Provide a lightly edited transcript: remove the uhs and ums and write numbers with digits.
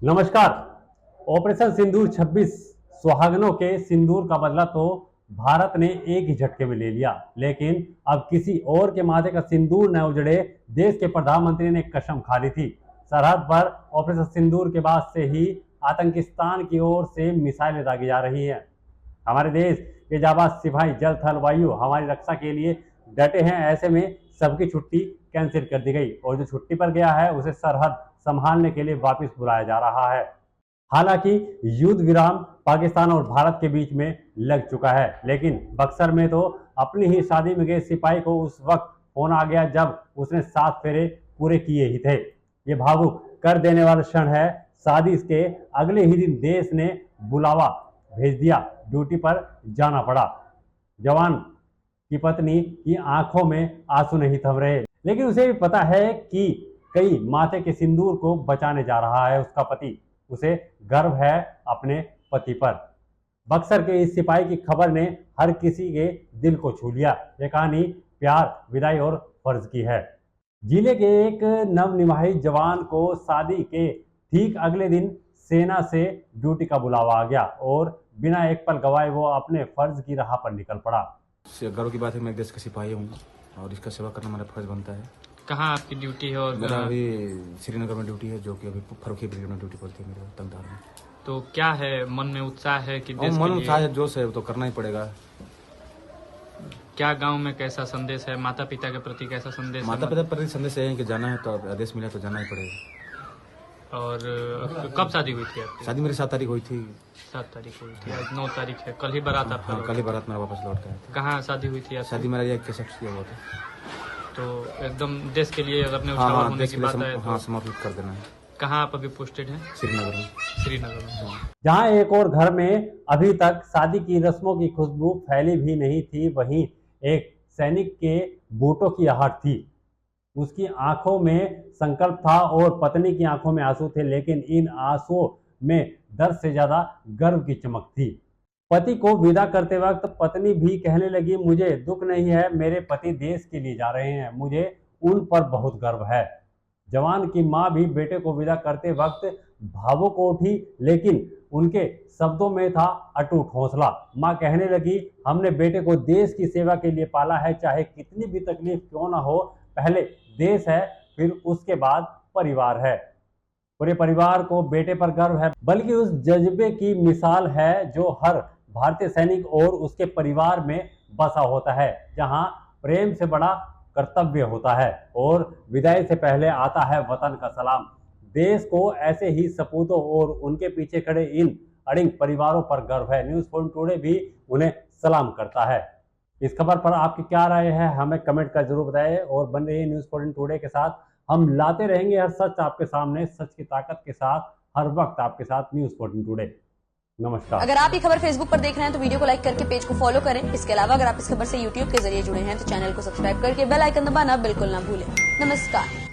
नमस्कार। ऑपरेशन सिंदूर 26 सुहागनों के सिंदूर का बदला तो भारत ने एक ही झटके में ले लिया, लेकिन अब किसी और के माथे का सिंदूर न उजड़े, देश के प्रधानमंत्री ने कसम खा ली थी। सरहद पर ऑपरेशन सिंदूर के बाद से ही आतंकिस्तान की ओर से मिसाइलें दागी जा रही हैं। हमारे देश के जाबाज सिपाही जल थल वायु हमारी रक्षा के लिए डटे हैं। ऐसे में सबकी छुट्टी कैंसिल कर दी गई और जो छुट्टी पर गया है उसे सरहद संभालने के लिए वापस बुलाया जा रहा है। हालांकि युद्ध विराम पाकिस्तान और भारत के बीच में लग चुका है, लेकिन बक्सर में तो अपनी ही शादी में गए सिपाही को उस वक्त फोन आ गया जब उसने 7 फेरे पूरे किए ही थे। ये भावुक कर देने वाला क्षण है। शादी के अगले ही दिन देश ने बुलावा भेज दिया, ड्यूटी पर जाना पड़ा। जवान की पत्नी की आंखों में आंसू नहीं थम रहे, लेकिन उसे भी पता है कि कई माथे के सिंदूर को बचाने जा रहा है उसका पति। उसे गर्व है अपने पति पर। बक्सर के इस सिपाही की खबर ने हर किसी के दिल को छू लिया। यह कहानी प्यार, विदाई और फर्ज की है। जिले के एक नवनिवाहित जवान को शादी के ठीक अगले दिन सेना से ड्यूटी का बुलावा आ गया और बिना एक पल गवाए वो अपने फर्ज की राह पर निकल पड़ा। गर्व की बात है, मैं देश का सिपाही हूँ और इसका सेवा करना मेरा फर्ज बनता है। कहाँ आपकी ड्यूटी है? और मेरा अभी श्रीनगर में ड्यूटी है, जो कि अभी फरुखी ब्रिगेड में ड्यूटी पड़ती है मेरे तंगधार में। तो क्या है मन में उत्साह है कि देश मन के लिए? उत्साह है, जोश है, तो करना ही पड़ेगा। क्या गांव में कैसा संदेश है? माता पिता के प्रति कैसा संदेश है? माता पिता पर संदेश है कि जाना है, तो आदेश मिला तो जाना ही पड़ेगा। और कब शादी हुई थी आपकी? शादी मेरी 7 तारीख हुई थी। 7 तारीख हुई थी, आज 9 तारीख है। कल ही बारात आपका? हाँ, कल ही बारात मेरा वापस लौट गया था। कहाँ शादी हुई थी आपकी? शादी मेरा ये के शख्स किया हुआ था। तो एकदम देश के लिए अगर ने हाँ, होने की बात है हाँ, तो समर्पित कर देना है। कहाँ आप अभी पोस्टेड हैं? श्रीनगर में। श्रीनगर में। जहां एक और घर में अभी तक शादी की रस्मों की खुशबू फैली भी नहीं थी, वहीं एक सैनिक के बूटों की आहट थी। उसकी आंखों में संकल्प था और पत्नी की आंखों में आंसू थे, लेकिन इन आंसुओं में दर्द से ज्यादा गर्व की चमक थी। पति को विदा करते वक्त पत्नी भी कहने लगी, मुझे दुख नहीं है, मेरे पति देश के लिए जा रहे हैं, मुझे उन पर बहुत गर्व है। जवान की मां भी बेटे को विदा करते वक्त भावुक उठी, लेकिन उनके शब्दों में था अटूट हौसला। मां कहने लगी, हमने बेटे को देश की सेवा के लिए पाला है, चाहे कितनी भी तकलीफ क्यों ना हो, पहले देश है, फिर उसके बाद परिवार है। पूरे परिवार को बेटे पर गर्व है, बल्कि उस जज्बे की मिसाल है जो हर भारतीय सैनिक और उसके परिवार में बसा होता है, जहां प्रेम से बड़ा कर्तव्य होता है और विदाई से पहले आता है वतन का सलाम। देश को ऐसे ही सपूतों और उनके पीछे खड़े इन अड़िंग परिवारों पर गर्व है। न्यूज़ 14 टुडे भी उन्हें सलाम करता है। इस खबर पर आपकी क्या राय है, हमें कमेंट कर जरूर बताएं और बन रही न्यूज़ 14 टुडे के साथ। हम लाते रहेंगे हर सच आपके सामने, सच की ताकत के साथ, हर वक्त आपके साथ न्यूज़ 14 टुडे। नमस्कार। अगर आप ये खबर फेसबुक पर देख रहे हैं तो वीडियो को लाइक करके पेज को फॉलो करें। इसके अलावा अगर आप इस खबर से यूट्यूब के जरिए जुड़े हैं तो चैनल को सब्सक्राइब करके बेल आइकन दबाना बिल्कुल ना भूलें। नमस्कार।